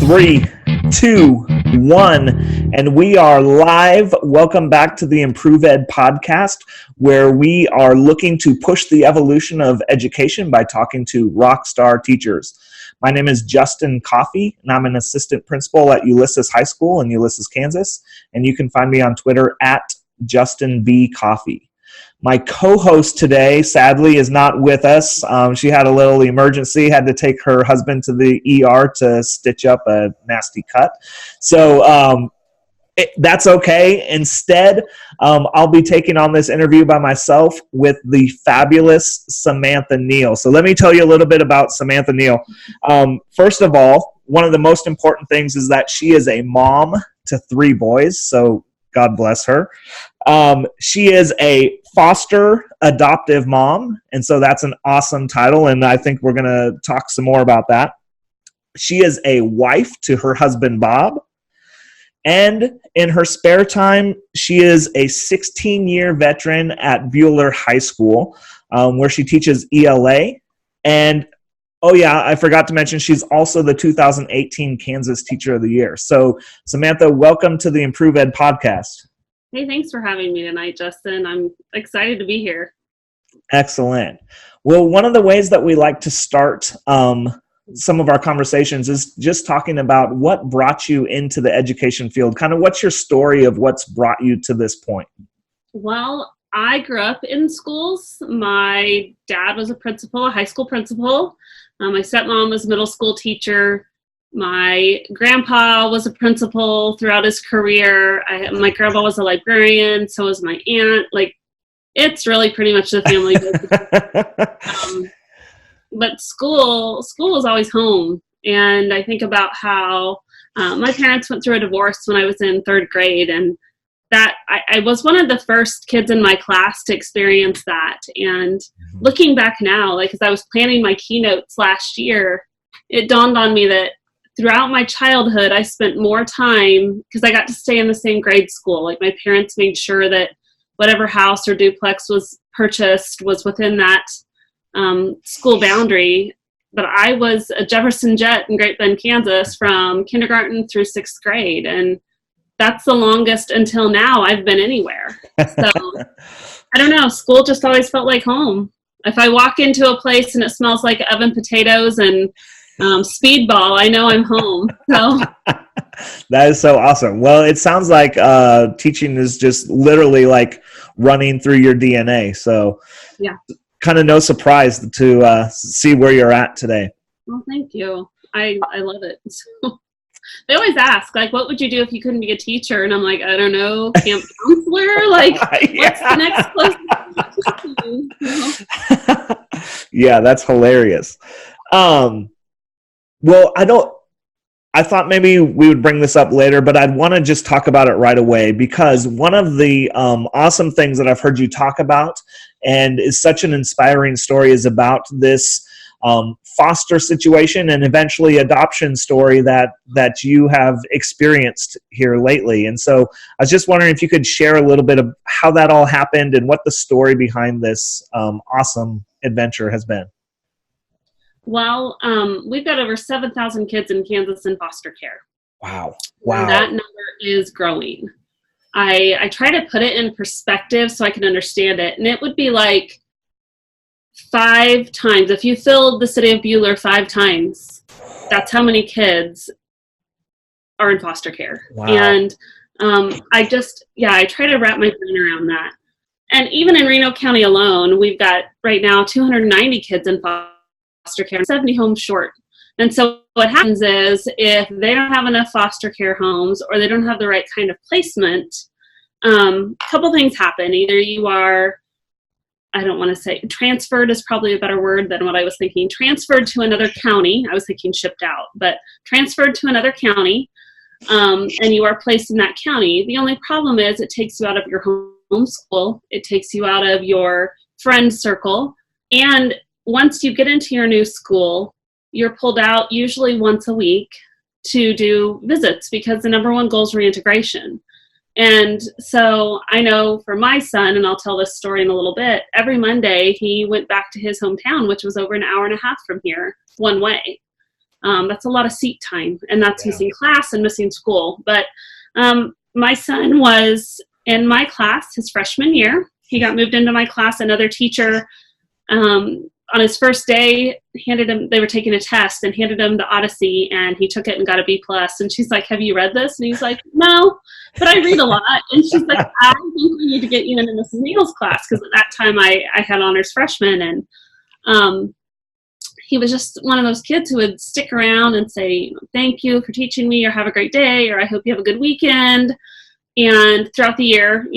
3, 2, 1, and we are live. Welcome back to the ImprovED podcast, where we are looking to push the evolution of education by talking to rock star teachers. My name is Justin Coffey, and I'm an assistant principal at Ulysses High School in Ulysses, Kansas, and you can find me on Twitter at Justin B. Coffey. My co-host today, sadly, is not with us. She had a little emergency, had to take her husband to the ER to stitch up a nasty cut. So that's okay. Instead, I'll be taking on this interview by myself with the fabulous Samantha Neill. So let me tell you a little bit about Samantha Neill. First of all, one of the most important things is that she is a mom to 3 boys, so God bless her. She is a foster adoptive mom, and so that's an awesome title, and I think we're going to talk some more about that. She is a wife to her husband, Bob, and in her spare time, she is a 16-year veteran at Buhler High School, where she teaches ELA, and oh yeah, I forgot to mention she's also the 2018 Kansas Teacher of the Year. So Samantha, welcome to the ImprovED podcast. Hey, thanks for having me tonight, Justin. I'm excited to be here. Excellent. Well, one of the ways that we like to start some of our conversations is just talking about what brought you into the education field. Kind of what's your story of what's brought you to this point? Well, I grew up in schools. My dad was a principal, a high school principal. My stepmom was a middle school teacher. My grandpa was a principal throughout his career. My grandpa was a librarian, so was my aunt. Like, it's really pretty much the family business. But school was always home. And I think about how my parents went through a divorce when I was in 3rd grade, and that I was one of the first kids in my class to experience that. And looking back now, like as I was planning my keynotes last year, it dawned on me that throughout my childhood, I spent more time, because I got to stay in the same grade school. Like my parents made sure that whatever house or duplex was purchased was within that school boundary. But I was a Jefferson Jet in Great Bend, Kansas from kindergarten through 6th grade. And that's the longest until now I've been anywhere. So I don't know, school just always felt like home. If I walk into a place and it smells like oven potatoes and speedball, I know I'm home. So that is so awesome. Well, it sounds like teaching is just literally like running through your DNA. So yeah, kind of no surprise to see where you're at today. Well, thank you. I love it. So they always ask, like, what would you do if you couldn't be a teacher? And I'm like, I don't know, camp counselor? Like, what's the next closest thing? You know? Yeah, that's hilarious. Well, I thought maybe we would bring this up later, but I'd want to just talk about it right away, because one of the awesome things that I've heard you talk about and is such an inspiring story is about this foster situation and eventually adoption story that you have experienced here lately. And so I was just wondering if you could share a little bit of how that all happened and what the story behind this awesome adventure has been. Well, we've got over 7,000 kids in Kansas in foster care. Wow. And that number is growing. I try to put it in perspective so I can understand it. And it would be like 5 times. If you filled the city of Buhler 5 times, that's how many kids are in foster care. Wow. And I try to wrap my brain around that. And even in Reno County alone, we've got right now 290 kids in foster care, 70 homes short. And so what happens is if they don't have enough foster care homes or they don't have the right kind of placement, a couple things happen. Either you are, I don't want to say, transferred is probably a better word than what I was thinking. Transferred to another county. I was thinking shipped out, but transferred to another county, and you are placed in that county. The only problem is it takes you out of your home school. It takes you out of your friend circle. And once you get into your new school, you're pulled out usually once a week to do visits, because the number one goal is reintegration. And so I know for my son, and I'll tell this story in a little bit, every Monday he went back to his hometown, which was over an hour and a half from here, one way. That's a lot of seat time, and that's Yeah. missing class and missing school. But my son was in my class his freshman year. He got moved into my class. Another teacher on his first day handed him, they were taking a test and handed him the Odyssey, and he took it and got a B plus. And she's like, "Have you read this?" And he's like, "No, but I read a lot." And she's like, "I think we need to get you into Mrs. Neill's class," because at that time I had honors freshman, and he was just one of those kids who would stick around and say, "Thank you for teaching me," or "Have a great day," or "I hope you have a good weekend." And throughout the year,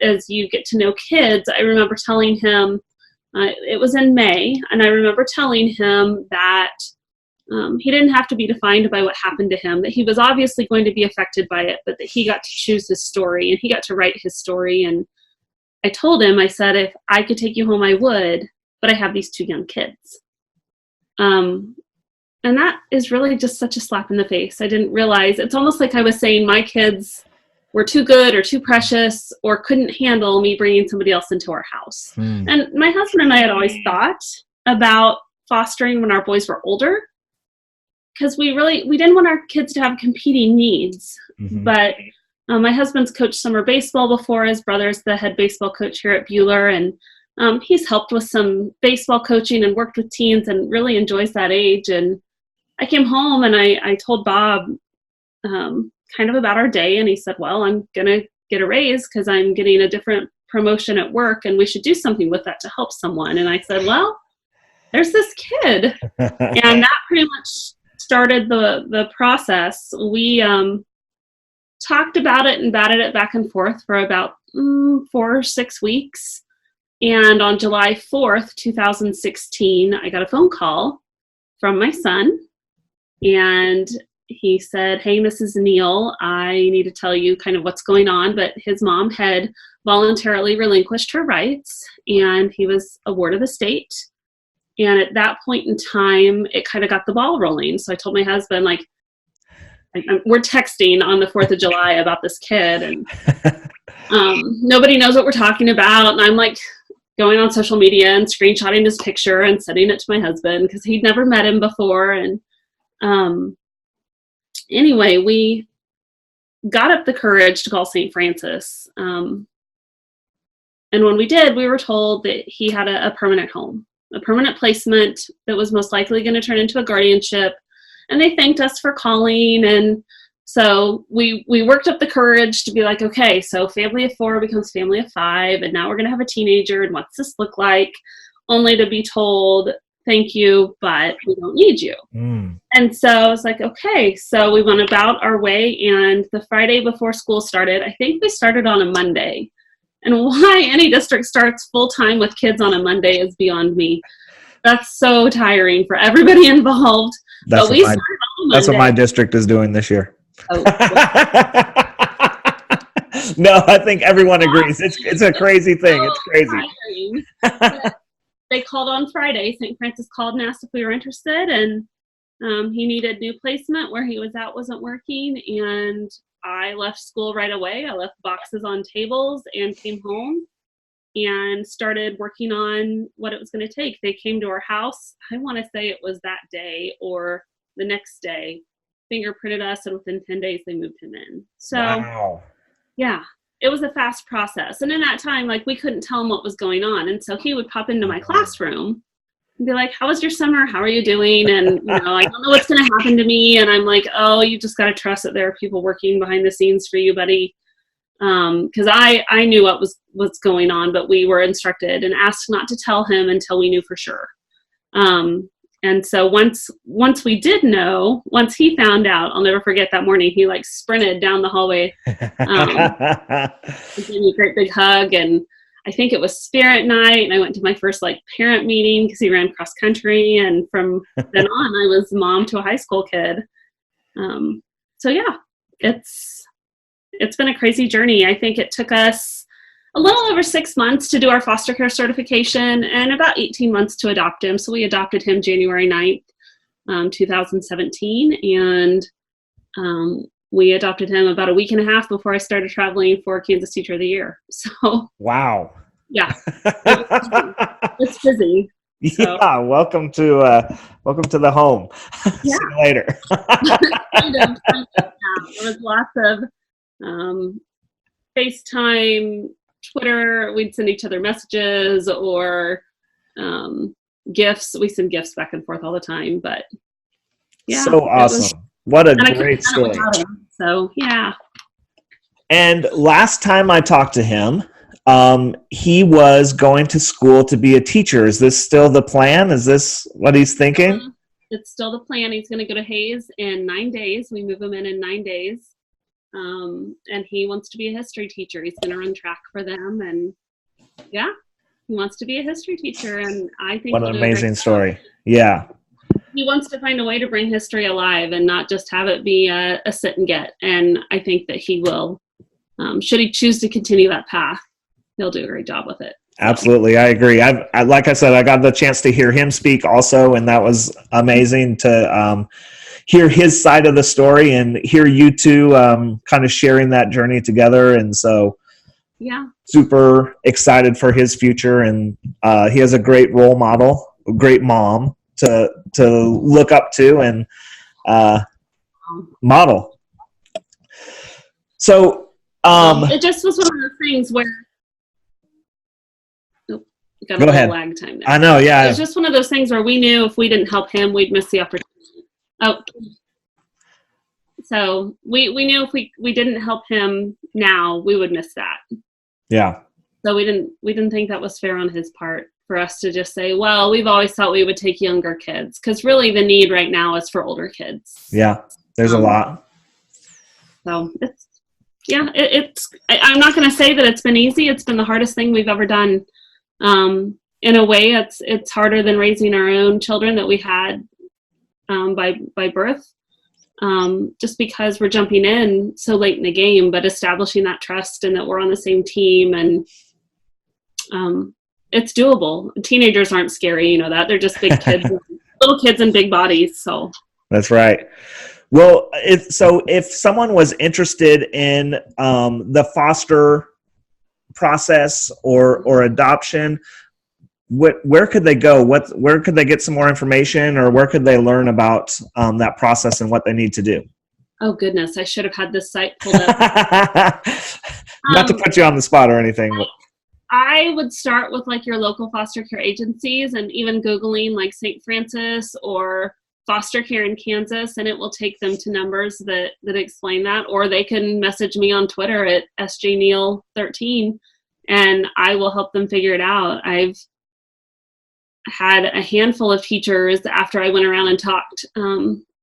as you get to know kids, I remember telling him, it was in May, and I remember telling him that he didn't have to be defined by what happened to him, that he was obviously going to be affected by it, but that he got to choose his story, and he got to write his story. And I told him, I said, if I could take you home, I would, but I have these 2 young kids. And that is really just such a slap in the face. I didn't realize, it's almost like I was saying my kids were too good or too precious or couldn't handle me bringing somebody else into our house. And my husband and I had always thought about fostering when our boys were older, because we didn't want our kids to have competing needs. But my husband's coached summer baseball before. His brother's the head baseball coach here at Buhler, and he's helped with some baseball coaching and worked with teens and really enjoys that age. And I came home and I told Bob kind of about our day, and he said, "Well, I'm going to get a raise because I'm getting a different promotion at work, and we should do something with that to help someone." And I said, "Well, there's this kid." And that pretty much started the process. We talked about it and batted it back and forth for about 4 or 6 weeks. And on July 4th, 2016, I got a phone call from my son, and he said, "Hey, Mrs. Neill, I need to tell you kind of what's going on," but his mom had voluntarily relinquished her rights, and he was a ward of the state. And at that point in time, it kind of got the ball rolling. So I told my husband, like we're texting on the 4th of July about this kid, and nobody knows what we're talking about. And I'm like going on social media and screenshotting his picture and sending it to my husband because he'd never met him before. And anyway, we got up the courage to call St. Francis. And when we did, we were told that he had a permanent home, a permanent placement that was most likely going to turn into a guardianship. And they thanked us for calling. And so we worked up the courage to be like, okay, so family of 4 becomes family of 5. And now we're going to have a teenager. And what's this look like? Only to be told, "Thank you, but we don't need you." And so I was like, okay. So we went about our way. And the Friday before school started, I think we started on a Monday. And why any district starts full-time with kids on a Monday is beyond me. That's so tiring for everybody involved. That's what my district is doing this year. Oh. No, I think everyone agrees. It's a crazy thing. It's crazy. They called on Friday. St. Francis called and asked if we were interested, and he needed new placement where he was at wasn't working. And I left school right away. I left boxes on tables and came home and started working on what it was going to take. They came to our house. I want to say it was that day or the next day, fingerprinted us, and within 10 days they moved him in. So, wow. Yeah, it was a fast process. And in that time, like, we couldn't tell him what was going on. And so he would pop into my classroom and be like, "How was your summer? How are you doing?" And, I don't know what's going to happen to me. And I'm like, "Oh, you just got to trust that there are people working behind the scenes for you, buddy." Because I knew what was going on, but we were instructed and asked not to tell him until we knew for sure. And so once we did know, once he found out, I'll never forget that morning, he like sprinted down the hallway, gave me a great big hug. And I think it was Spirit Night, and I went to my first like parent meeting because he ran cross country. And from then on, I was mom to a high school kid. So yeah, it's been a crazy journey. I think it took us a little over 6 months to do our foster care certification and about 18 months to adopt him. So we adopted him January 9th, 2017. And we adopted him about a week and a half before I started traveling for Kansas Teacher of the Year. So wow. Yeah, it's busy. So Yeah, welcome to the home. See yeah, you later. kind of, yeah. There was lots of FaceTime, Twitter. We'd send each other messages or gifts. We send gifts back and forth all the time, but yeah, So it was, awesome. What a and I couldn't great have done it story. without him. So yeah. And last time I talked to him, he was going to school to be a teacher. Is this still the plan? Is this what he's thinking? It's still the plan. He's going to go to Hayes in 9 days. We move him in 9 days. And he wants to be a history teacher. He's going to run track for them. And yeah, he wants to be a history teacher. And I think What an amazing story. Yeah. He wants to find a way to bring history alive and not just have it be a sit and get. And I think that he will, should he choose to continue that path, he'll do a great job with it. Absolutely, I agree. Like I said, I got the chance to hear him speak also, and that was amazing to hear his side of the story and hear you two kind of sharing that journey together. And so, yeah, super excited for his future. And he has a great role model, a great mom to look up to and model. So it just was one of those things where. Got a Go little ahead. lag time there. I know, yeah. It was just one of those things where we knew if we didn't help him, we'd miss the opportunity. Oh, so we knew if we didn't help him now, we would miss that. Yeah. So we didn't think that was fair on his part for us to just say, well, we've always thought we would take younger kids, because really the need right now is for older kids. Yeah, there's a lot. So I'm not going to say that it's been easy. It's been the hardest thing we've ever done. In a way, it's harder than raising our own children that we had by birth, just because we're jumping in so late in the game, but establishing that trust and that we're on the same team, and it's doable. Teenagers aren't scary, you know that. They're just big kids, little kids in big bodies. So that's right. Well, if someone was interested in the foster process or adoption, where could they go? Where could they get some more information, or where could they learn about that process and what they need to do? Oh goodness, I should have had this site pulled up. Not to put you on the spot or anything. I would start with like your local foster care agencies, and even Googling like St. Francis or foster care in Kansas, and it will take them to numbers that explain that, or they can message me on Twitter at sjneil13 and I will help them figure it out. I've had a handful of teachers after I went around and talked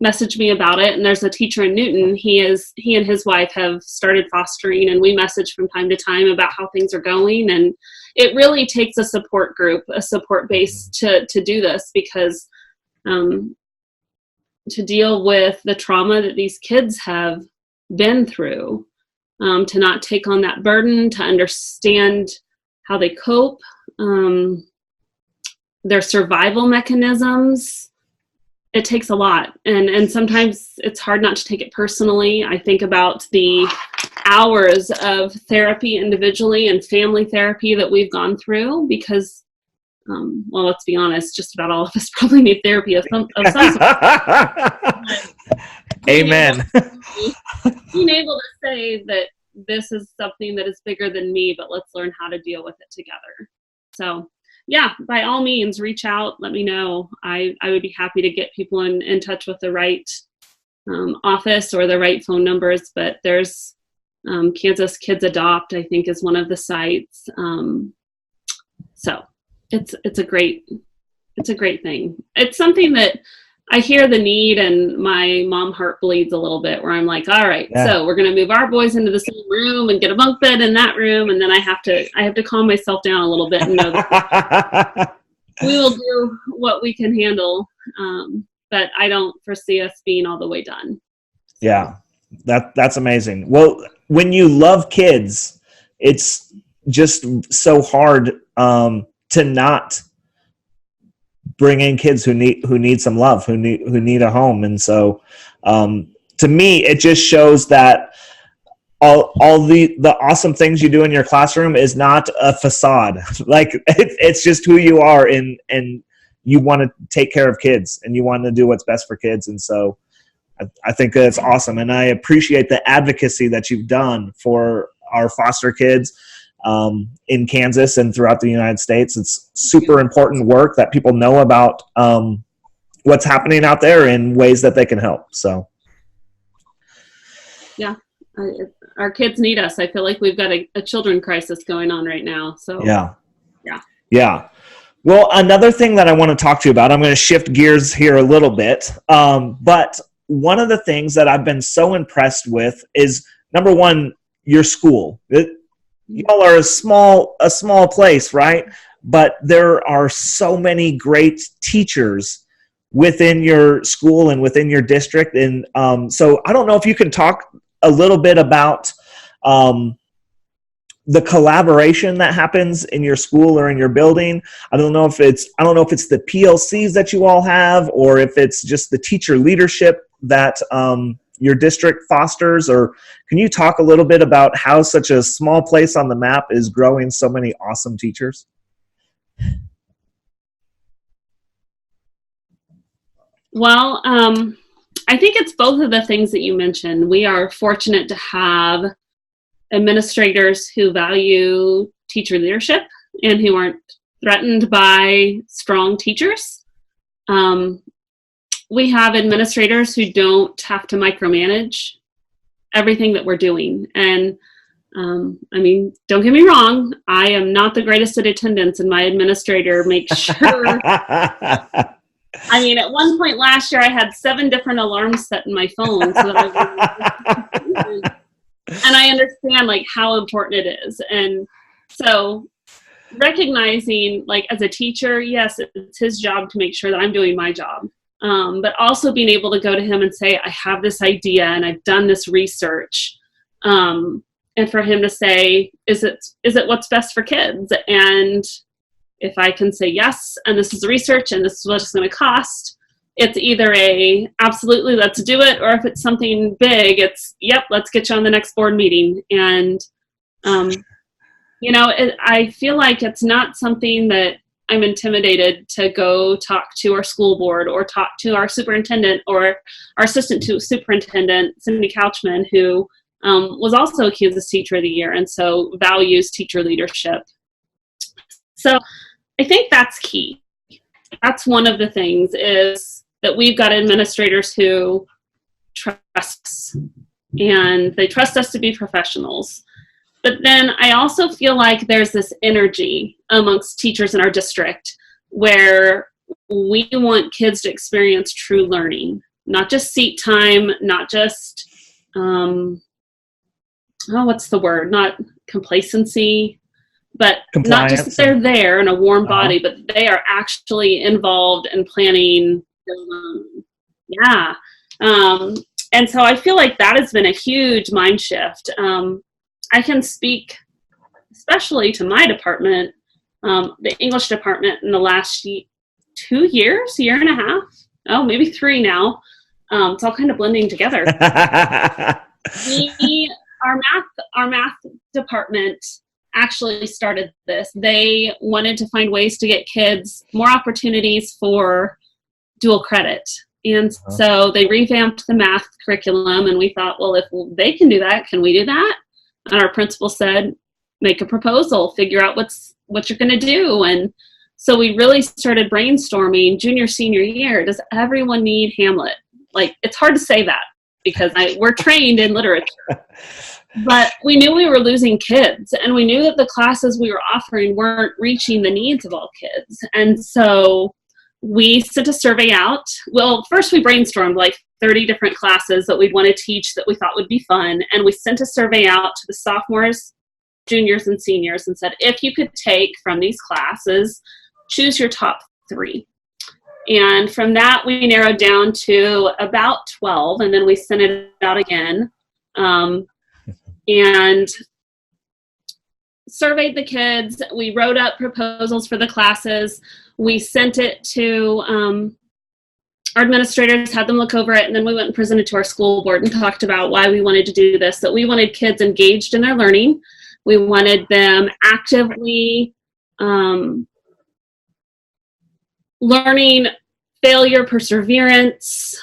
message me about it, and there's a teacher in Newton. He and his wife have started fostering, and we message from time to time about how things are going, and it really takes a support group, a support base to do this, because to deal with the trauma that these kids have been through, to not take on that burden, to understand how they cope, their survival mechanisms, it takes a lot. And sometimes it's hard not to take it personally. I think about the hours of therapy individually and family therapy that we've gone through, because well, let's be honest, just about all of us probably need therapy of some sort. Amen. Being able to say that this is something that is bigger than me, but let's learn how to deal with it together. So yeah, by all means, reach out, let me know. I would be happy to get people in touch with the right office or the right phone numbers, but there's Kansas Kids Adopt, I think, is one of the sites. So it's a great thing. It's something that I hear the need, and my mom heart bleeds a little bit, where I'm like, all right, so we're going to move our boys into the same room and get a bunk bed in that room. And then I have to calm myself down a little bit and know that we will do what we can handle. But I don't foresee us being all the way done. Yeah, that's amazing. Well, when you love kids, it's just so hard to not bring in kids who need some love, who need a home. And so to me, it just shows that all the awesome things you do in your classroom is not a facade. Like it's just who you are, and you want to take care of kids and you want to do what's best for kids. And so I think that's awesome. And I appreciate the advocacy that you've done for our foster kids in Kansas and throughout the United States. It's super important work that people know about what's happening out there in ways that they can help. So, yeah, our kids need us. I feel like we've got a children crisis going on right now. So, yeah. Well, another thing that I want to talk to you about, I'm going to shift gears here a little bit. But one of the things that I've been so impressed with is, number one, your school. Y'all are a small place, right? But there are so many great teachers within your school and within your district. And so I don't know if you can talk a little bit about the collaboration that happens in your school or in your building. I don't know if it's the PLCs that you all have, or if it's just the teacher leadership that your district fosters. Or can you talk a little bit about how such a small place on the map is growing so many awesome teachers? Well, I think it's both of the things that you mentioned. We are fortunate to have administrators who value teacher leadership and who aren't threatened by strong teachers. We have administrators who don't have to micromanage everything that we're doing. And I mean, don't get me wrong, I am not the greatest at attendance, and my administrator makes sure. I mean, at one point last year, I had 7 different alarms set in my phone. So that and I understand like how important it is. And so recognizing, like, as a teacher, yes, it's his job to make sure that I'm doing my job. But also being able to go to him and say, I have this idea and I've done this research. And for him to say, is it what's best for kids? And if I can say yes, and this is the research and this is what it's going to cost, it's either a absolutely let's do it, or if it's something big, it's yep, let's get you on the next board meeting. And I feel like it's not something that I'm intimidated to go talk to our school board or talk to our superintendent or our assistant to superintendent, Cindy Couchman, who was also a Kansas Teacher of the Year and so values teacher leadership. So I think that's key. That's one of the things, is that we've got administrators who trust us, and they trust us to be professionals. But then I also feel like there's this energy amongst teachers in our district where we want kids to experience true learning, not just seat time, not just, what's the word? Not complacency, but not just that they're there in a warm body, but they are actually involved in planning. And so I feel like that has been a huge mind shift. I can speak especially to my department, the English department, in the last 2 years, year and a half, maybe 3 now. It's all kind of blending together. Our math department actually started this. They wanted to find ways to get kids more opportunities for dual credit. And so they revamped the math curriculum, and we thought, well, if they can do that, can we do that? And our principal said, make a proposal, figure out what you're going to do. And so we really started brainstorming junior, senior year. Does everyone need Hamlet? Like, it's hard to say that because we're trained in literature. But we knew we were losing kids, and we knew that the classes we were offering weren't reaching the needs of all kids. And so we sent a survey out. Well, first we brainstormed like 30 different classes that we'd want to teach that we thought would be fun. And we sent a survey out to the sophomores, juniors, and seniors and said, if you could take from these classes, choose your top 3. And from that, we narrowed down to about 12, and then we sent it out again. And surveyed the kids. We wrote up proposals for the classes. We sent it to our administrators, had them look over it, and then we went and presented to our school board and talked about why we wanted to do this, that we wanted kids engaged in their learning. We wanted them actively learning failure, perseverance,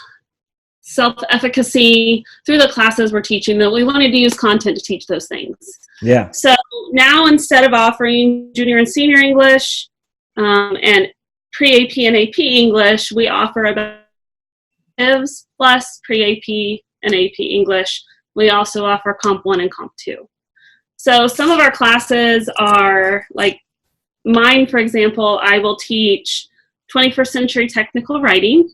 self-efficacy through the classes we're teaching. That we wanted to use content to teach those things. Yeah. So now, instead of offering junior and senior English and pre-AP and AP English, we offer adoptives plus pre-AP and AP English. We also offer Comp 1 and Comp 2. So some of our classes are like mine, for example. I will teach 21st century technical writing,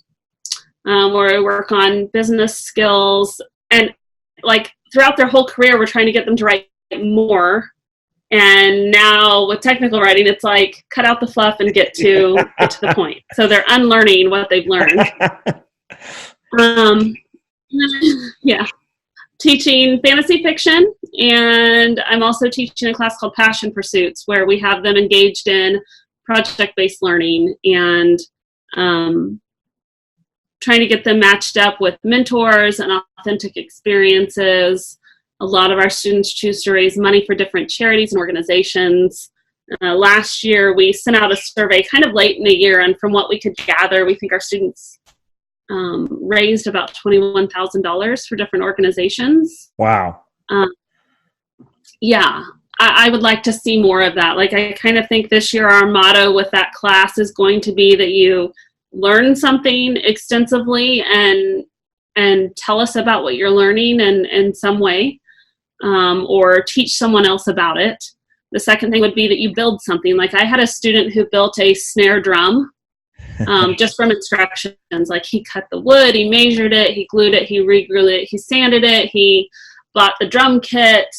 where I work on business skills, and like throughout their whole career, we're trying to get them to write more. And now with technical writing, it's like cut out the fluff and get to the point. So they're unlearning what they've learned. Yeah. Teaching fantasy fiction, and I'm also teaching a class called Passion Pursuits, where we have them engaged in project-based learning and trying to get them matched up with mentors and authentic experiences. A lot of our students choose to raise money for different charities and organizations. Last year, we sent out a survey kind of late in the year, and from what we could gather, we think our students raised about $21,000 for different organizations. Wow. Yeah, I would like to see more of that. Like, I kind of think this year our motto with that class is going to be that you learn something extensively and tell us about what you're learning in some way, or teach someone else about it. The second thing would be that you build something. Like, I had a student who built a snare drum just from instructions. Like, he cut the wood, he measured it, he glued it, he re-glued it, he sanded it, he bought the drum kit.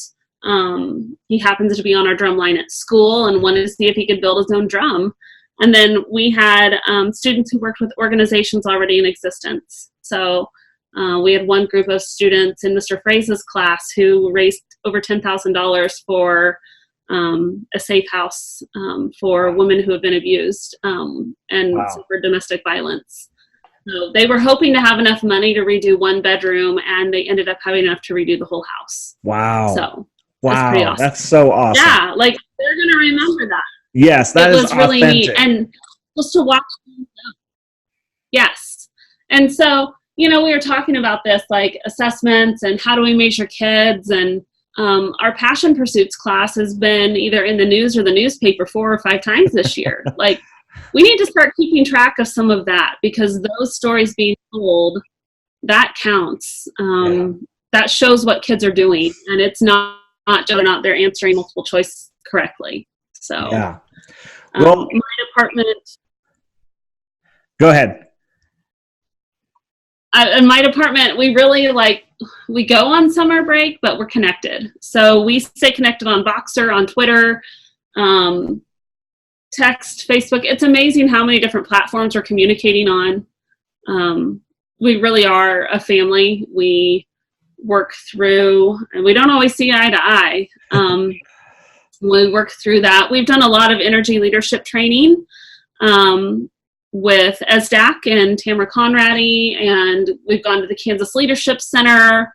He happens to be on our drum line at school and wanted to see if he could build his own drum. And then we had students who worked with organizations already in existence. So we had one group of students in Mr. Fraze's class who raised over $10,000 for a safe house for women who have been abused and suffered domestic violence. So they were hoping to have enough money to redo one bedroom, and they ended up having enough to redo the whole house. Wow. So wow, pretty awesome. That's so awesome. Yeah, like, they're going to remember that. Yes, that is was really authentic. neat. And just to watch them. Yes. And so, we were talking about this, like assessments and how do we measure kids, and our Passion Pursuits class has been either in the news or the newspaper 4 or 5 times this year. Like, we need to start keeping track of some of that, because those stories being told, that counts. That shows what kids are doing, and it's not whether or not they're answering multiple choice correctly. So, yeah. Well, my department. Go ahead. In my department, we really we go on summer break, but we're connected. So we stay connected on Voxer, on Twitter, text, Facebook. It's amazing how many different platforms we're communicating on. We really are a family. We work through, and we don't always see eye to eye. We work through that. We've done a lot of energy leadership training with ESDAC and Tamara Conradi, and we've gone to the Kansas Leadership Center,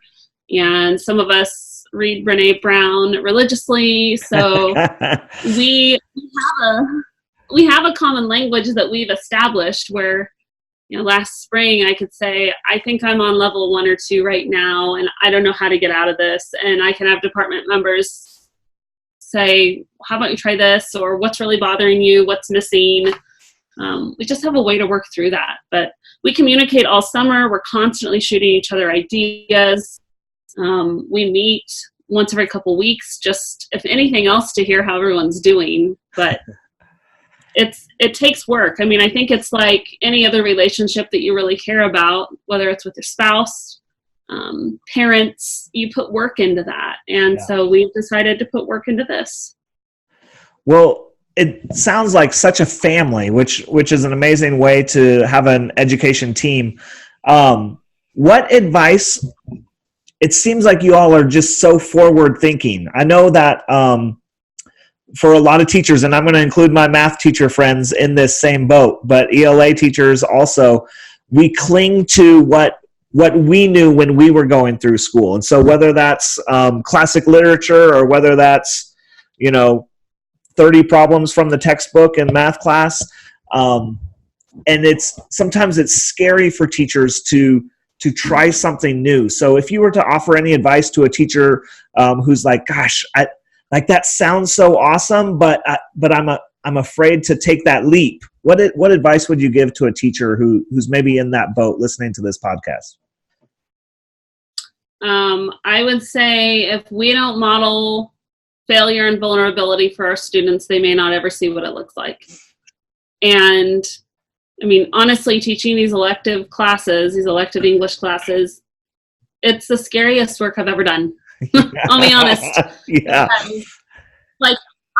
and some of us read Brene Brown religiously. So we have a common language that we've established where, last spring I could say, I think I'm on level 1 or 2 right now, and I don't know how to get out of this. And I can have department members say, how about you try this? Or what's really bothering you? What's missing? We just have a way to work through that. But we communicate all summer. We're constantly shooting each other ideas. We meet once every couple weeks, just if anything else, to hear how everyone's doing. But it takes work. I mean, I think it's like any other relationship that you really care about, whether it's with your spouse, parents, you put work into that. And so we've decided to put work into this. Well, it sounds like such a family, which is an amazing way to have an education team. What advice? It seems like you all are just so forward thinking. I know that for a lot of teachers, and I'm going to include my math teacher friends in this same boat, but ELA teachers also, we cling to what we knew when we were going through school. And so whether that's classic literature or whether that's, 30 problems from the textbook in math class, sometimes it's scary for teachers to try something new. So if you were to offer any advice to a teacher who's like, gosh, that sounds so awesome, but I'm afraid to take that leap. What advice would you give to a teacher who's maybe in that boat listening to this podcast? I would say if we don't model failure and vulnerability for our students, they may not ever see what it looks like. And I mean, honestly, teaching these elective classes, these elective English classes, it's the scariest work I've ever done. I'll be honest. Yeah. Like,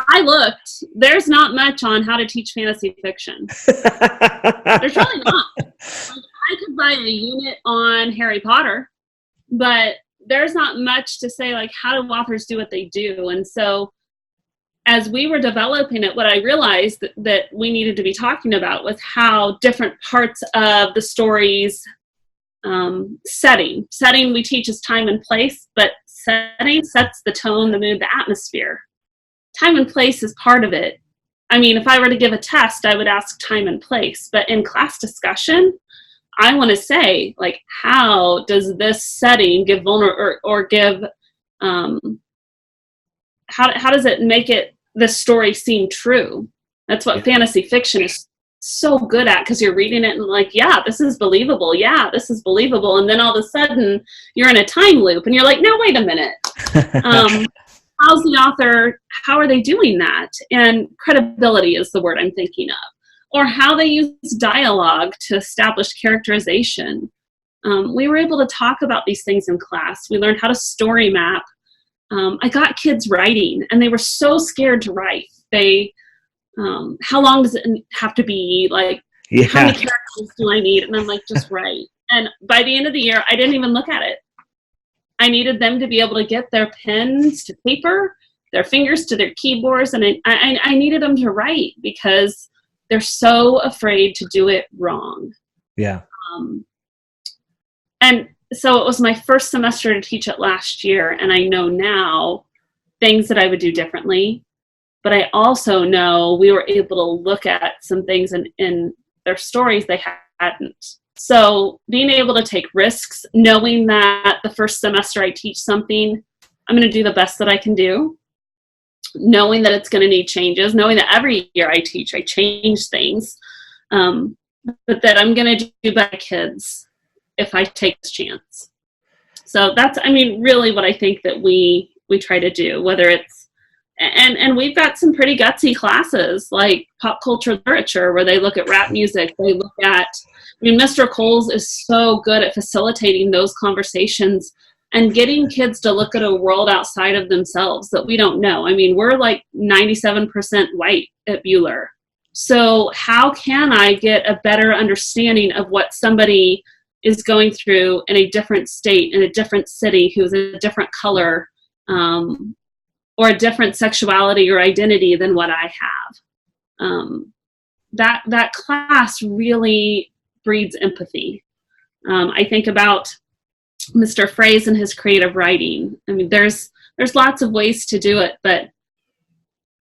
I looked, there's not much on how to teach fantasy fiction. There's really not. Like, I could buy a unit on Harry Potter, but there's not much to say, like, how do authors do what they do? And so as we were developing it, what I realized that we needed to be talking about was how different parts of the story's setting we teach is time and place, but setting sets the tone, the mood, the atmosphere. Time and place is part of it. I mean, if I were to give a test, I would ask time and place, but in class discussion, I want to say, like, how does this setting give or give, how does it make the story seem true? That's what fantasy fiction is so good at, because you're reading it and like, yeah, this is believable. Yeah, this is believable. And then all of a sudden you're in a time loop and you're like, no, wait a minute. How's the author, how are they doing that? And credibility is the word I'm thinking of. Or how they use dialogue to establish characterization. We were able to talk about these things in class. We learned how to story map. I got kids writing, and they were so scared to write. How long does it have to be? Like, how many characters do I need? And I'm like, just write. And by the end of the year, I didn't even look at it. I needed them to be able to get their pens to paper, their fingers to their keyboards, and I needed them to write because they're so afraid to do it wrong. Yeah. And so it was my first semester to teach it last year, and I know now things that I would do differently, but I also know we were able to look at some things in their stories they hadn't. So being able to take risks, knowing that the first semester I teach something, I'm going to do the best that I can do, knowing that it's going to need changes, knowing that every year I teach, I change things, but that I'm going to do better kids if I take this chance. So that's, I mean, really what I think that we try to do, whether it's, and we've got some pretty gutsy classes like pop culture literature where they look at rap music, they look at, I mean, Mr. Coles is so good at facilitating those conversations and getting kids to look at a world outside of themselves that we don't know. I mean, we're like 97% white at Buhler. So how can I get a better understanding of what somebody is going through in a different state, in a different city, who's a different color, or a different sexuality or identity than what I have? That class really breeds empathy. I think about Mr. Fraze and his creative writing. I mean, there's lots of ways to do it, but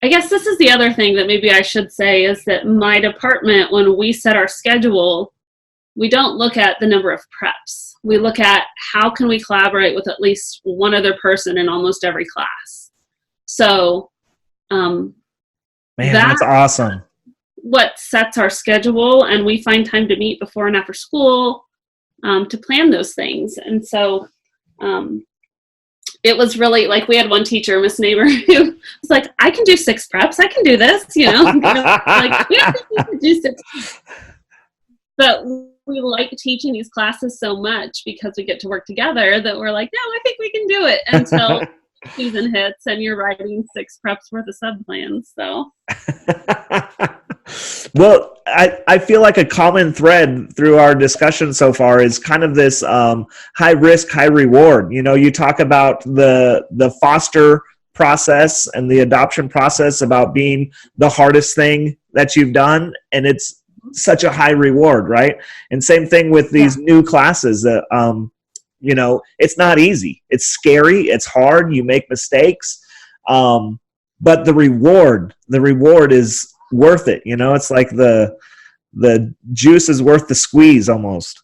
I guess this is the other thing that maybe I should say is that my department, when we set our schedule, we don't look at the number of preps. We look at how can we collaborate with at least one other person in almost every class. So, man, that's awesome. What sets our schedule, and we find time to meet before and after school to plan those things. And so it was really like, we had one teacher, Miss Neighbor, who was like, I can do 6 preps. I can do this, you know. Like, we have to do 6 preps. But we like teaching these classes so much because we get to work together that we're like, no, I think we can do it, until season hits and you're writing 6 preps worth of sub-plans. So. Well, I feel like a common thread through our discussion so far is kind of this high risk, high reward. You know, you talk about the foster process and the adoption process about being the hardest thing that you've done, and it's such a high reward, right? And same thing with these new classes that, you know, it's not easy. It's scary. It's hard. You make mistakes. But the reward is worth it. You know, it's like the the juice is worth the squeeze almost.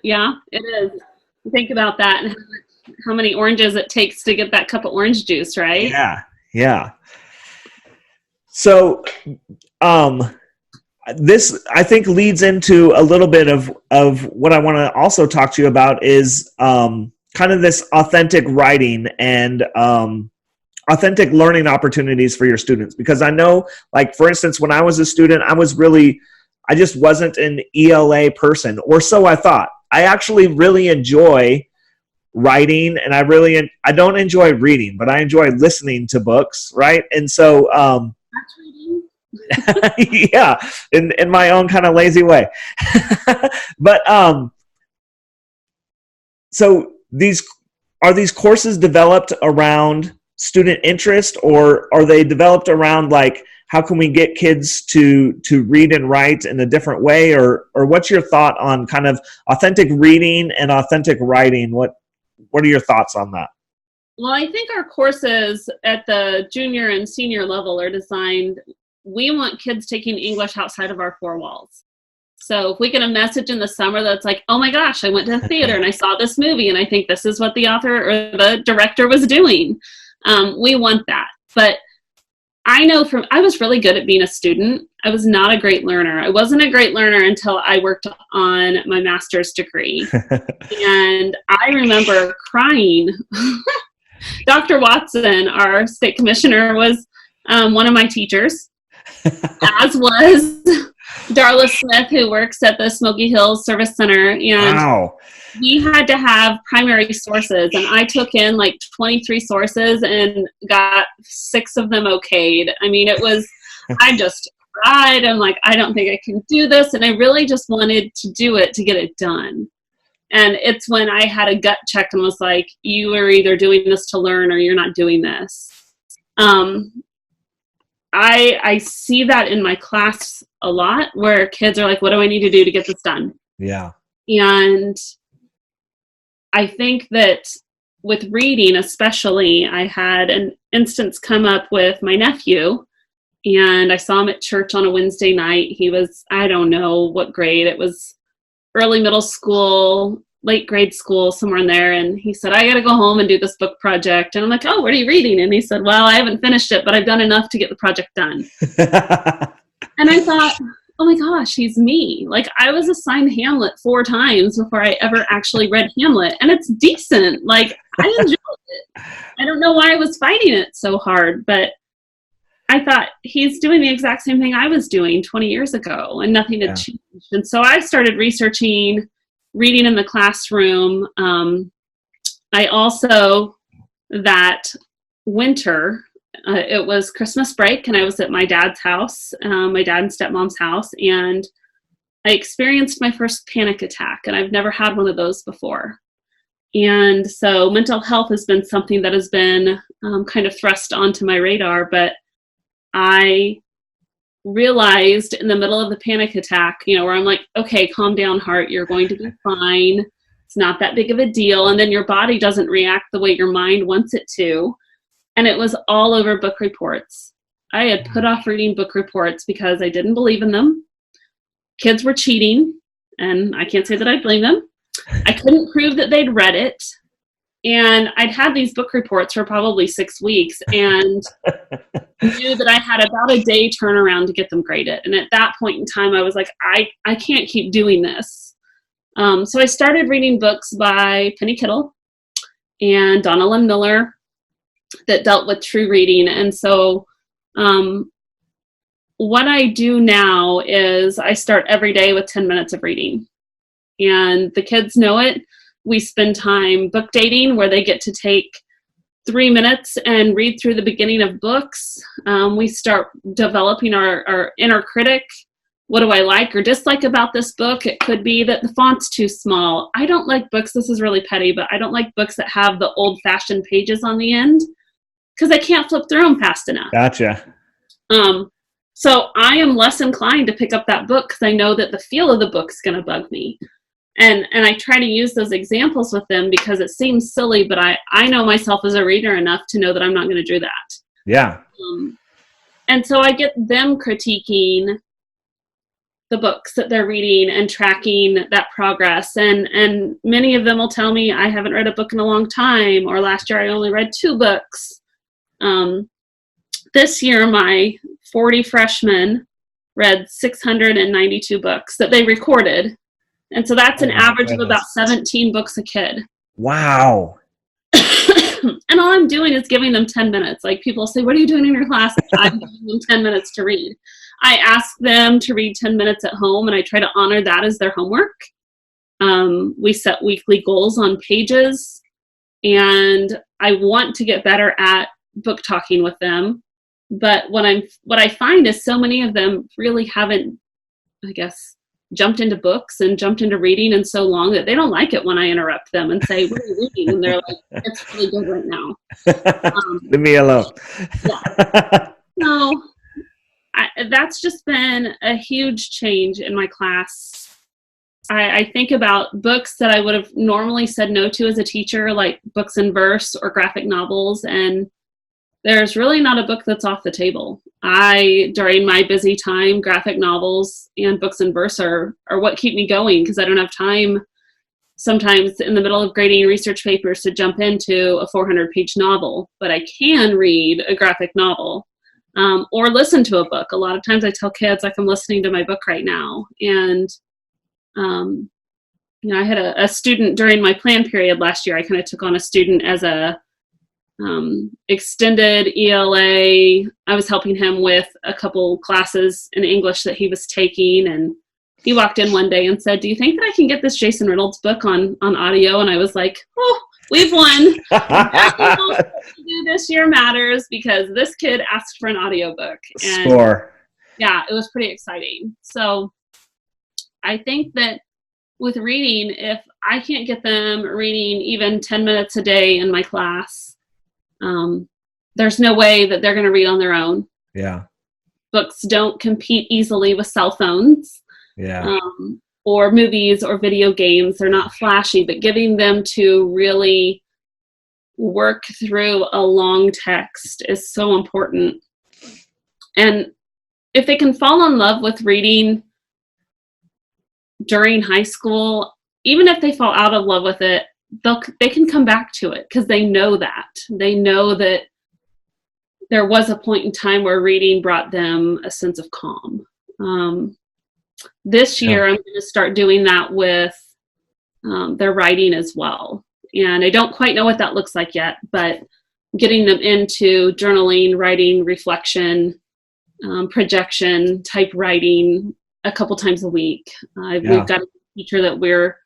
Yeah, it is. Think about that and how many oranges it takes to get that cup of orange juice, right? Yeah. So, this I think leads into a little bit of what I want to also talk to you about is kind of this authentic writing and authentic learning opportunities for your students. Because I know, like, for instance, when I was a student, I just wasn't an ELA person, or so I thought. I actually really enjoy writing, and I don't enjoy reading, but I enjoy listening to books, right? And so That's reading. yeah, in my own kind of lazy way. But so these courses developed around student interest, or are they developed around, like, how can we get kids to read and write in a different way, or what's your thought on kind of authentic reading and authentic writing? What are your thoughts on that? Well, I think our courses at the junior and senior level are designed, we want kids taking English outside of our four walls. So if we get a message in the summer that's like, oh my gosh, I went to the theater and I saw this movie and I think this is what the author or the director was doing, we want that. But I know I was really good at being a student. I was not a great learner. I wasn't a great learner until I worked on my master's degree. And I remember crying. Dr. Watson, our state commissioner, was one of my teachers, as was Darla Smith, who works at the Smoky Hills Service Center. And Wow. we had to have primary sources, and I took in like 23 sources and got 6 of them okayed. I mean, it was, I just cried. I'm like, I don't think I can do this. And I really just wanted to do it to get it done. And it's when I had a gut check and was like, you are either doing this to learn or you're not doing this. I see that in my class a lot, where kids are like, what do I need to do to get this done? Yeah. And I think that with reading especially, I had an instance come up with my nephew, and I saw him at church on a Wednesday night. He was, I don't know what grade. It was early middle school, late grade school, somewhere in there. And he said, I got to go home and do this book project. And I'm like, oh, what are you reading? And he said, well, I haven't finished it, but I've done enough to get the project done. And I thought, oh my gosh, he's me. Like, I was assigned Hamlet 4 times before I ever actually read Hamlet. And it's decent. Like, I enjoyed it. I don't know why I was fighting it so hard, but I thought he's doing the exact same thing I was doing 20 years ago, and nothing had changed. And so I started researching reading in the classroom. I also, that winter, it was Christmas break, and I was at my dad's house, my dad and stepmom's house, and I experienced my first panic attack, and I've never had one of those before. And so mental health has been something that has been kind of thrust onto my radar, but I realized in the middle of the panic attack, where I'm like, okay, calm down, heart, you're going to be fine. It's not that big of a deal. And then your body doesn't react the way your mind wants it to. And it was all over book reports. I had put off reading book reports because I didn't believe in them. Kids were cheating, and I can't say that I blame them. I couldn't prove that they'd read it. And I'd had these book reports for probably 6 weeks, and knew that I had about a day turnaround to get them graded. And at that point in time, I was like, I can't keep doing this. So I started reading books by Penny Kittle and Donna Lynn Miller that dealt with true reading. And so what I do now is I start every day with 10 minutes of reading. And the kids know it. We spend time book dating, where they get to take 3 minutes and read through the beginning of books. We start developing our inner critic. What do I like or dislike about this book? It could be that the font's too small. I don't like books, this is really petty, but I don't like books that have the old-fashioned pages on the end, because I can't flip through them fast enough. Gotcha. So I am less inclined to pick up that book because I know that the feel of the book's going to bug me. And I try to use those examples with them because it seems silly, but I know myself as a reader enough to know that I'm not going to do that. Yeah. And so I get them critiquing the books that they're reading and tracking that progress. And many of them will tell me, I haven't read a book in a long time, or last year I only read 2 books. This year, my 40 freshmen read 692 books that they recorded. And so that's an average of about 17 books a kid. Wow. And all I'm doing is giving them 10 minutes. Like, people say, what are you doing in your class? I'm giving them 10 minutes to read. I ask them to read 10 minutes at home, and I try to honor that as their homework. We set weekly goals on pages, and I want to get better at book talking with them. But what I find is so many of them really haven't, I guess, jumped into books and jumped into reading in so long that they don't like it when I interrupt them and say, what are you reading? And they're like, it's really good right now. Leave me alone. Yeah. So that's just been a huge change in my class. I think about books that I would have normally said no to as a teacher, like books in verse or graphic novels, and there's really not a book that's off the table. During my busy time, graphic novels and books in verse are what keep me going, because I don't have time sometimes in the middle of grading research papers to jump into a 400-page novel, but I can read a graphic novel or listen to a book. A lot of times I tell kids, like, I'm listening to my book right now. And, I had a student during my plan period last year. I kind of took on a student as a extended ELA. I was helping him with a couple classes in English that he was taking, and he walked in one day and said, do you think that I can get this Jason Reynolds book on audio? And I was like, oh, we've won. What we do this year matters, because this kid asked for an audiobook. And Score. yeah, it was pretty exciting. So I think that with reading, if I can't get them reading even 10 minutes a day in my class, there's no way that they're going to read on their own. Yeah. Books don't compete easily with cell phones. Yeah. Or movies or video games. They're not flashy, but giving them to really work through a long text is so important. And if they can fall in love with reading during high school, even if they fall out of love with it, they can come back to it, because they know that. They know that there was a point in time where reading brought them a sense of calm. This year, I'm going to start doing that with their writing as well. And I don't quite know what that looks like yet, but getting them into journaling, writing, reflection, projection type writing a couple times a week. We've got a teacher that we're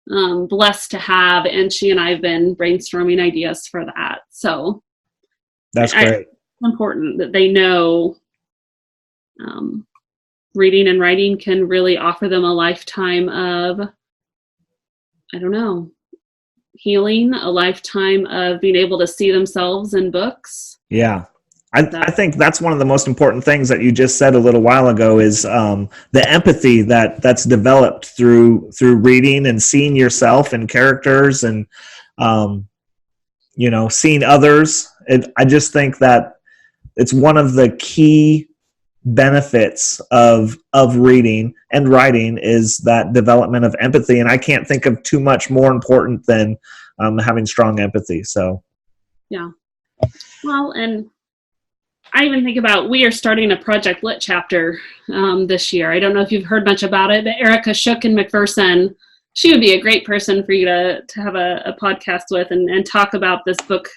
blessed to have, and she and I have been brainstorming ideas for that. So that's great. It's important that they know reading and writing can really offer them a lifetime of, healing, a lifetime of being able to see themselves in books. Yeah. I think that's one of the most important things that you just said a little while ago is the empathy that's developed through reading and seeing yourself and characters and, seeing others. I just think that it's one of the key benefits of reading and writing is that development of empathy. And I can't think of too much more important than having strong empathy. So, yeah. Well, and I even think about, we are starting a Project Lit chapter this year. I don't know if you've heard much about it, but Erica Shook and McPherson, she would be a great person for you to have a podcast with and talk about this book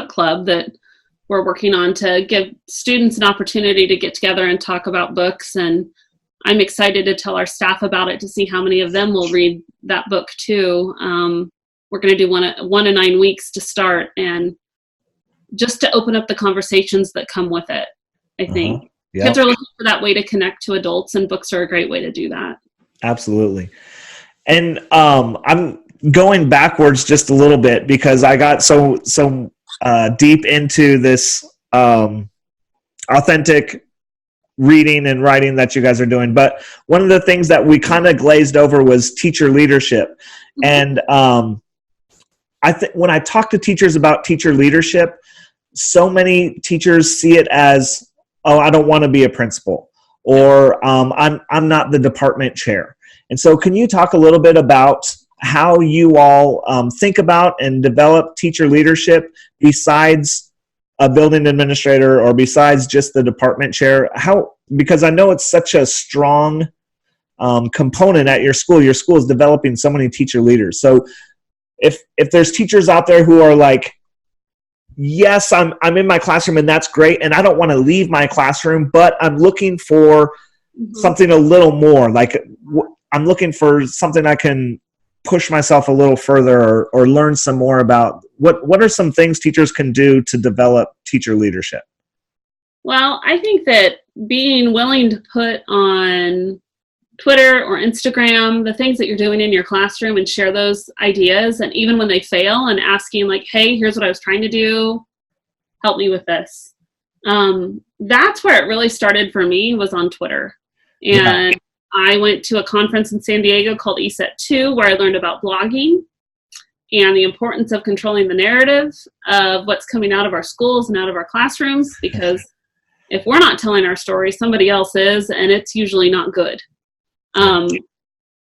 club that we're working on to give students an opportunity to get together and talk about books. And I'm excited to tell our staff about it to see how many of them will read that book too. We're going to do one to 9 weeks to start, and just to open up the conversations that come with it, I think. Yep. Kids are looking for that way to connect to adults, and books are a great way to do that. Absolutely. And I'm going backwards just a little bit because I got so deep into this authentic reading and writing that you guys are doing. But one of the things that we kind of glazed over was teacher leadership. And I think when I talk to teachers about teacher leadership, so many teachers see it as, oh, I don't want to be a principal, or I'm not the department chair. And so can you talk a little bit about how you all think about and develop teacher leadership besides a building administrator or besides just the department chair? Because I know it's such a strong component at your school. Your school is developing so many teacher leaders. So if there's teachers out there who are like, yes, I'm in my classroom and that's great, and I don't want to leave my classroom, but I'm looking for something a little more. Like I'm looking for something I can push myself a little further or learn some more about. What are some things teachers can do to develop teacher leadership? Well, I think that being willing to put on Twitter or Instagram the things that you're doing in your classroom and share those ideas, and even when they fail, and asking like, hey, here's what I was trying to do, help me with this. That's where it really started for me, was on Twitter. And I went to a conference in San Diego called ESET 2, where I learned about blogging and the importance of controlling the narrative of what's coming out of our schools and out of our classrooms, because if we're not telling our story, somebody else is, and it's usually not good.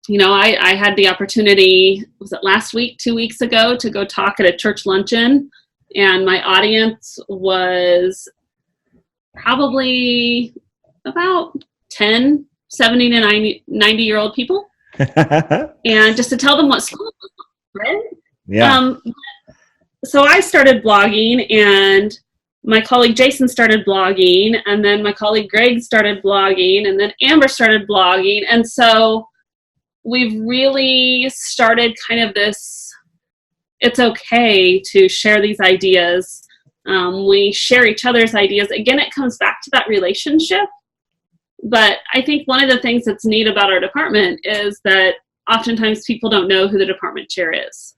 You know, I had the opportunity, was it last week, 2 weeks ago, to go talk at a church luncheon, and my audience was probably about 10, 70 to 90-year-old people. And just to tell them what school was, right? Yeah. So I started blogging, and my colleague Jason started blogging, and then my colleague Greg started blogging, and then Amber started blogging. And so we've really started kind of this, it's okay to share these ideas. We share each other's ideas. Again, it comes back to that relationship. But I think one of the things that's neat about our department is that oftentimes people don't know who the department chair is.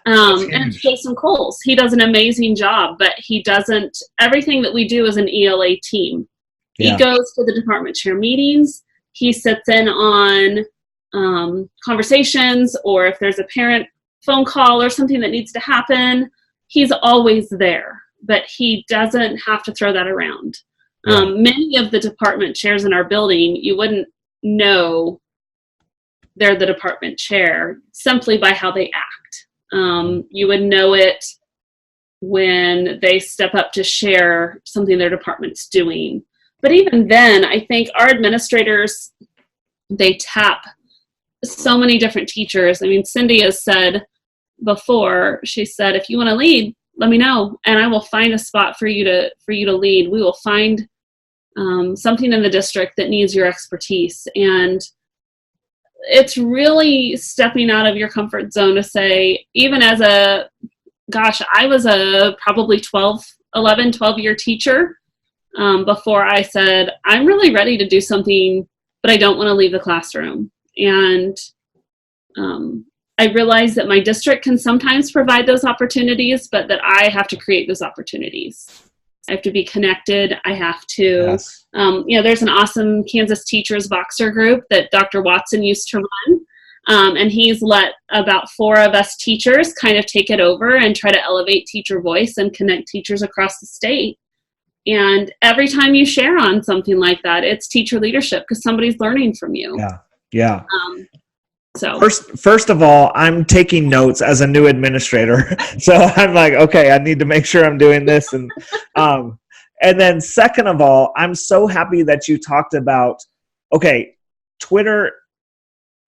And it's Jason Coles. He does an amazing job, but he doesn't, everything that we do is an ELA team. He goes to the department chair meetings. He sits in on conversations, or if there's a parent phone call or something that needs to happen, he's always there, but he doesn't have to throw that around. Many of the department chairs in our building, you wouldn't know they're the department chair simply by how they act. You would know it when they step up to share something their department's doing. But even then, I think our administrators, they tap so many different teachers. I mean, Cindy has said before, she said, if you want to lead, let me know, and I will find a spot for you to lead. We will find something in the district that needs your expertise. And it's really stepping out of your comfort zone to say, even as I was a probably 12-year teacher before I said, I'm really ready to do something, but I don't want to leave the classroom. And I realize that my district can sometimes provide those opportunities, but that I have to create those opportunities. I have to be connected. I have to, there's an awesome Kansas Teachers Boxer group that Dr. Watson used to run. And he's let about 4 of us teachers kind of take it over and try to elevate teacher voice and connect teachers across the state. And every time you share on something like that, it's teacher leadership, because somebody's learning from you. Yeah. So first of all, I'm taking notes as a new administrator. So I'm like, okay, I need to make sure I'm doing this. And then second of all, I'm so happy that you talked about, okay, Twitter,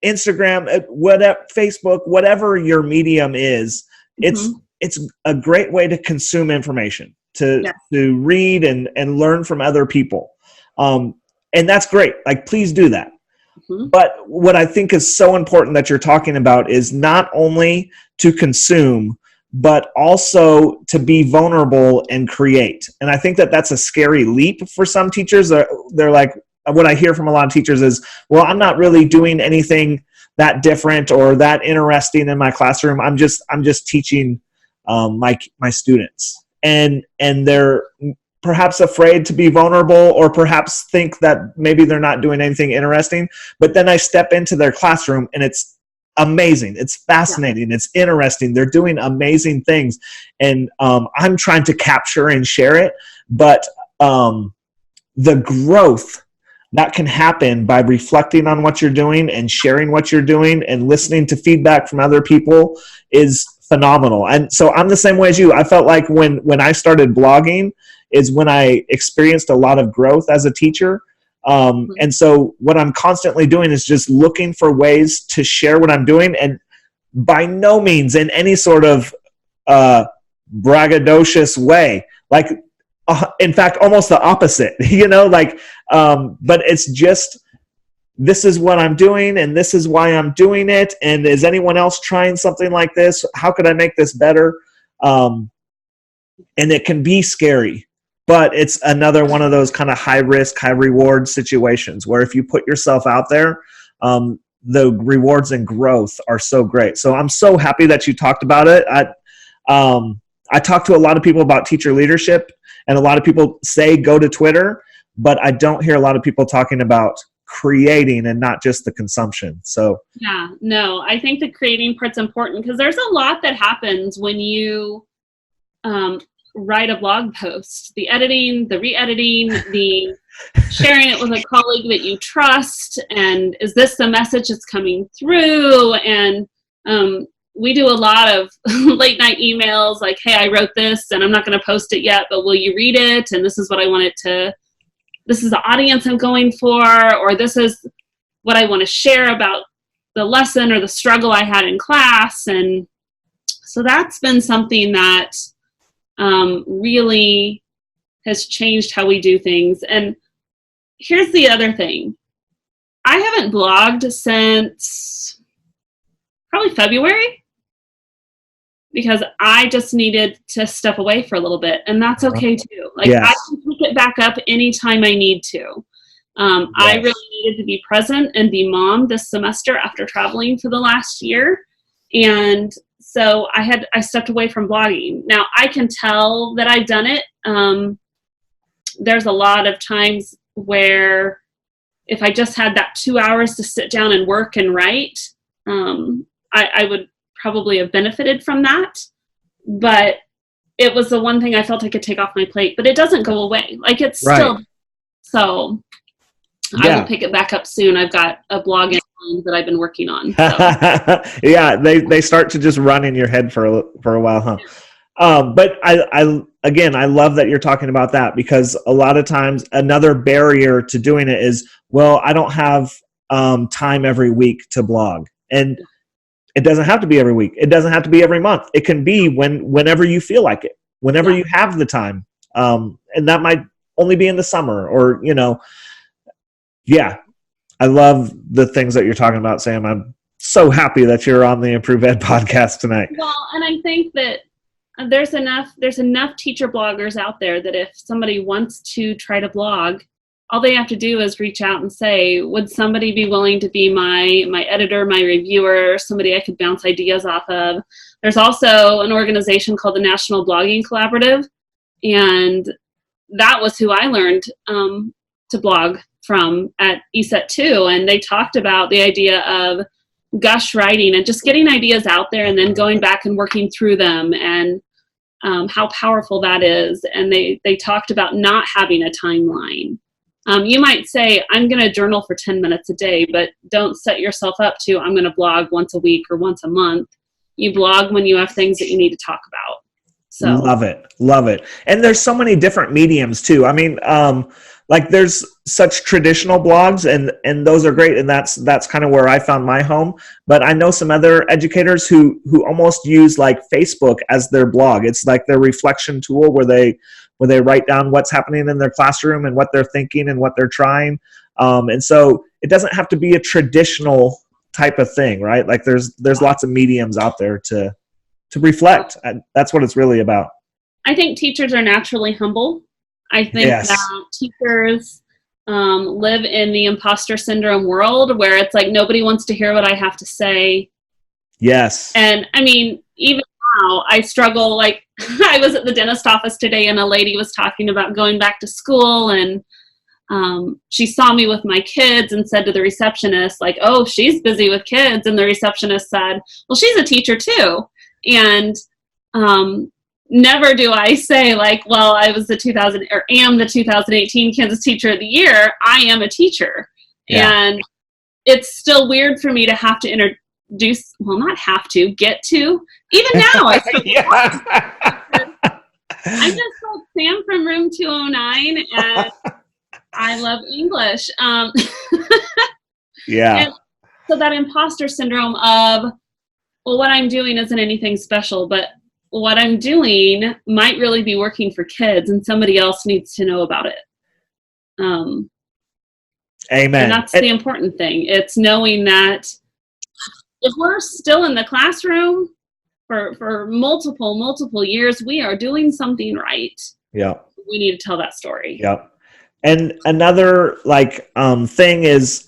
Instagram, whatever, Facebook, whatever your medium is, it's a great way to consume information, to read and learn from other people. And that's great. Like, please do that. But what I think is so important that you're talking about is not only to consume, but also to be vulnerable and create. And I think that that's a scary leap for some teachers. They're like, what I hear from a lot of teachers is, well, I'm not really doing anything that different or that interesting in my classroom. I'm just teaching my students. And they're perhaps afraid to be vulnerable, or perhaps think that maybe they're not doing anything interesting. But then I step into their classroom and it's amazing. It's fascinating. It's interesting. They're doing amazing things. And I'm trying to capture and share it. But the growth that can happen by reflecting on what you're doing and sharing what you're doing and listening to feedback from other people is phenomenal. And so I'm the same way as you. I felt like when I started blogging is when I experienced a lot of growth as a teacher. And so what I'm constantly doing is just looking for ways to share what I'm doing, and by no means in any sort of braggadocious way. Like, in fact, almost the opposite, but it's just, this is what I'm doing and this is why I'm doing it. And is anyone else trying something like this? How could I make this better? And it can be scary, but it's another one of those kind of high risk, high reward situations where if you put yourself out there, the rewards and growth are so great. So I'm so happy that you talked about it. I talk to a lot of people about teacher leadership, and a lot of people say go to Twitter, but I don't hear a lot of people talking about creating and not just the consumption. So yeah, no, I think the creating part's important, because there's a lot that happens when you write a blog post. The editing, the re-editing, the sharing it with a colleague that you trust, and is this the message that's coming through? And we do a lot of late night emails like, hey, I wrote this and I'm not going to post it yet, but will you read it? And this is what I want it to, this is the audience I'm going for, or this is what I want to share about the lesson or the struggle I had in class. And so that's been something that really has changed how we do things. And here's the other thing. I haven't blogged since probably February, because I just needed to step away for a little bit, and that's okay too. Like, yes. I can pick it back up anytime I need to. Yes. I really needed to be present and be mom this semester after traveling for the last year. And so I stepped away from blogging. Now I can tell that I've done it. There's a lot of times where if I just had that 2 hours to sit down and work and write, I would probably have benefited from that, but it was the one thing I felt I could take off my plate. But it doesn't go away. Like, it's still, so I will pick it back up soon. I've got a blog that I've been working on. So. Yeah, they start to just run in your head for a while, huh? But I love that you're talking about that, because a lot of times another barrier to doing it is, well, I don't have time every week to blog. And it doesn't have to be every week. It doesn't have to be every month. It can be whenever you feel like it, whenever you have the time. And that might only be in the summer, or, I love the things that you're talking about, Sam. I'm so happy that you're on the ImprovED podcast tonight. Well, and I think that there's enough teacher bloggers out there that if somebody wants to try to blog, all they have to do is reach out and say, would somebody be willing to be my editor, my reviewer, somebody I could bounce ideas off of? There's also an organization called the National Blogging Collaborative, and that was who I learned to blog from at ESET 2, and they talked about the idea of gush writing and just getting ideas out there and then going back and working through them, and how powerful that is. And they talked about not having a timeline. You might say, I'm going to journal for 10 minutes a day, but don't set yourself up to, I'm going to blog once a week or once a month. You blog when you have things that you need to talk about. So Love it. And there's so many different mediums too. I mean, like, there's such traditional blogs, and those are great. And that's kind of where I found my home. But I know some other educators who almost use like Facebook as their blog. It's like their reflection tool where they write down what's happening in their classroom and what they're thinking and what they're trying. And so it doesn't have to be a traditional type of thing, right? Like, there's lots of mediums out there to reflect. That's what it's really about. I think teachers are naturally humble. I think that teachers live in the imposter syndrome world where it's like, nobody wants to hear what I have to say. Yes. And I mean, even now I struggle, like, I was at the dentist office today, and a lady was talking about going back to school, and she saw me with my kids and said to the receptionist, like, oh, she's busy with kids. And the receptionist said, well, she's a teacher too. And never do I say, like, well, I was am the 2018 Kansas Teacher of the Year. I am a teacher. Yeah. And it's still weird for me to have to introduce, well, not have to, get to. Even now, I still I'm just like Sam from room 209, and I love English. Yeah. And so that imposter syndrome of, well, what I'm doing isn't anything special, but what I'm doing might really be working for kids, and somebody else needs to know about it. Amen. And that's the important thing. It's knowing that if we're still in the classroom for multiple years, we are doing something right. Yeah. We need to tell that story. Yeah. And another thing is,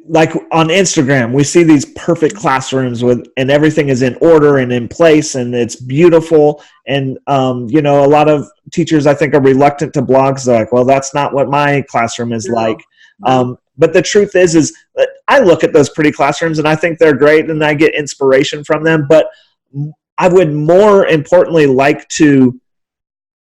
like on Instagram, we see these perfect classrooms and everything is in order and in place and it's beautiful. And, a lot of teachers, I think, are reluctant to blog. So like, well, that's not what my classroom is like. But the truth is that I look at those pretty classrooms and I think they're great and I get inspiration from them. But I would more importantly like to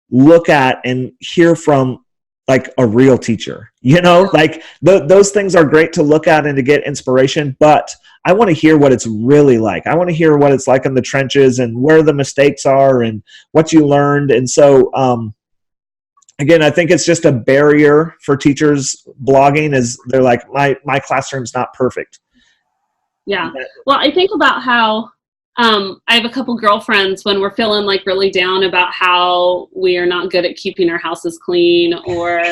look at and hear from like a real teacher, like those things are great to look at and to get inspiration, but I want to hear what it's really like. I want to hear what it's like in the trenches and where the mistakes are and what you learned. And so, again, I think it's just a barrier for teachers blogging is they're like, my classroom's not perfect. Yeah. Well, I think about how, I have a couple girlfriends when we're feeling like really down about how we are not good at keeping our houses clean, or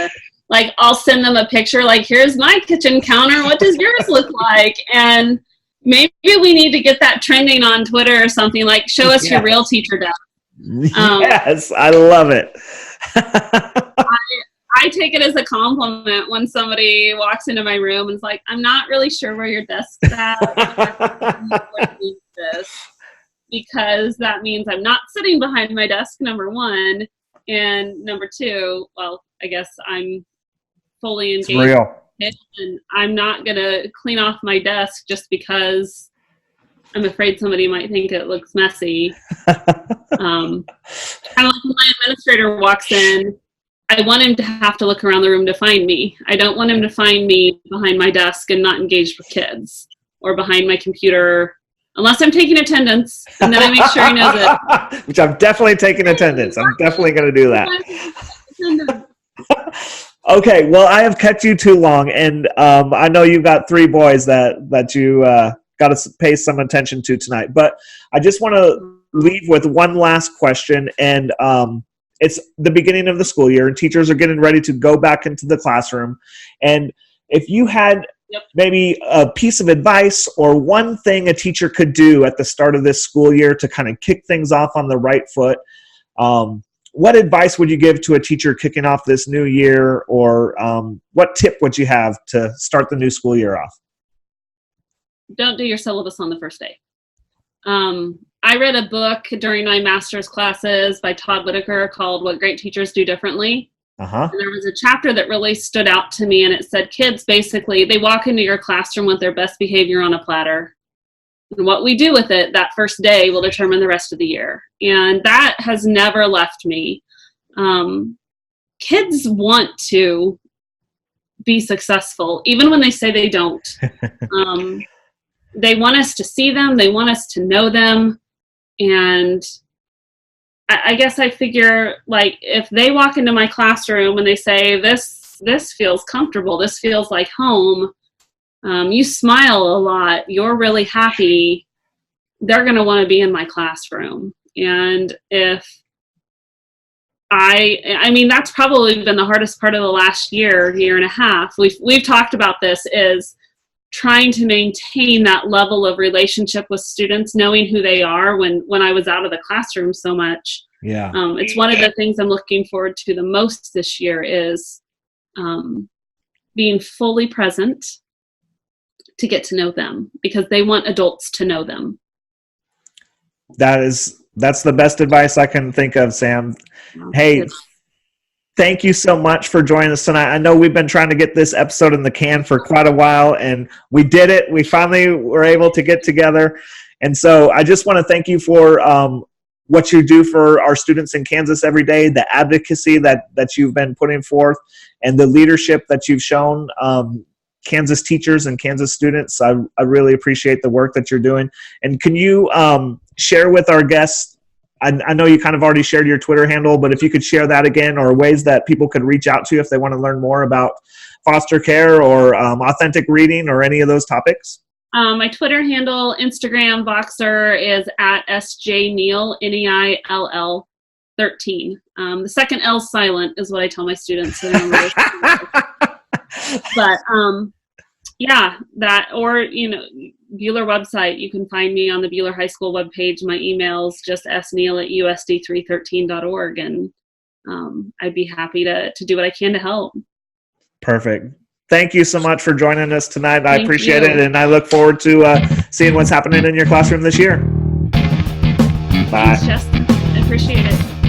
like I'll send them a picture like, here's my kitchen counter. What does yours look like? And maybe we need to get that trending on Twitter or something, like show us your real teacher desk. Yes, I love it. I take it as a compliment when somebody walks into my room and is like, I'm not really sure where your desk's at. Because that means I'm not sitting behind my desk, number one. And number two, well, I guess I'm fully engaged. It's real. And I'm not going to clean off my desk just because I'm afraid somebody might think it looks messy. Kind of like when my administrator walks in, I want him to have to look around the room to find me. I don't want him to find me behind my desk and not engaged with kids, or behind my computer, unless I'm taking attendance, and then I make sure he knows it. Which I'm definitely taking attendance. I'm definitely going to do that. Okay, well, I have kept you too long, and I know you've got 3 boys that you got to pay some attention to tonight. But I just want to leave with one last question, and it's the beginning of the school year, and teachers are getting ready to go back into the classroom. And if you had maybe a piece of advice or one thing a teacher could do at the start of this school year to kind of kick things off on the right foot, what advice would you give to a teacher kicking off this new year, or what tip would you have to start the new school year off? Don't do your syllabus on the first day. I read a book during my master's classes by Todd Whitaker called What Great Teachers Do Differently. And there was a chapter that really stood out to me, and it said kids basically, they walk into your classroom with their best behavior on a platter. And what we do with it that first day will determine the rest of the year. And that has never left me. Kids want to be successful, even when they say they don't. They want us to see them. They want us to know them. And I guess I figure, like, if they walk into my classroom and they say, this feels comfortable, this feels like home, you smile a lot, you're really happy, they're going to want to be in my classroom. And if I mean, that's probably been the hardest part of the last year and a half. We've talked about this, is trying to maintain that level of relationship with students, knowing who they are when I was out of the classroom so much. Yeah. It's one of the things I'm looking forward to the most this year is being fully present to get to know them, because they want adults to know them. That's the best advice I can think of, Sam. Hey, thank you so much for joining us tonight. I know we've been trying to get this episode in the can for quite a while, and we did it. We finally were able to get together. And so I just want to thank you for what you do for our students in Kansas every day, the advocacy that you've been putting forth, and the leadership that you've shown Kansas teachers and Kansas students. I really appreciate the work that you're doing. And can you share with our guests, I know you kind of already shared your Twitter handle, but if you could share that again, or ways that people could reach out to you if they want to learn more about foster care or authentic reading or any of those topics? My Twitter handle, Instagram, Voxer is at sjneill, Neill 13. The second L silent is what I tell my students. So but yeah, that, or Buhler website, you can find me on the Buhler High School webpage. My email's just sneill@usd313.org, and I'd be happy to do what I can to help. Perfect. Thank you so much for joining us tonight. I appreciate it, and I look forward to seeing what's happening in your classroom this year. Bye. Thanks, Justin. I appreciate it.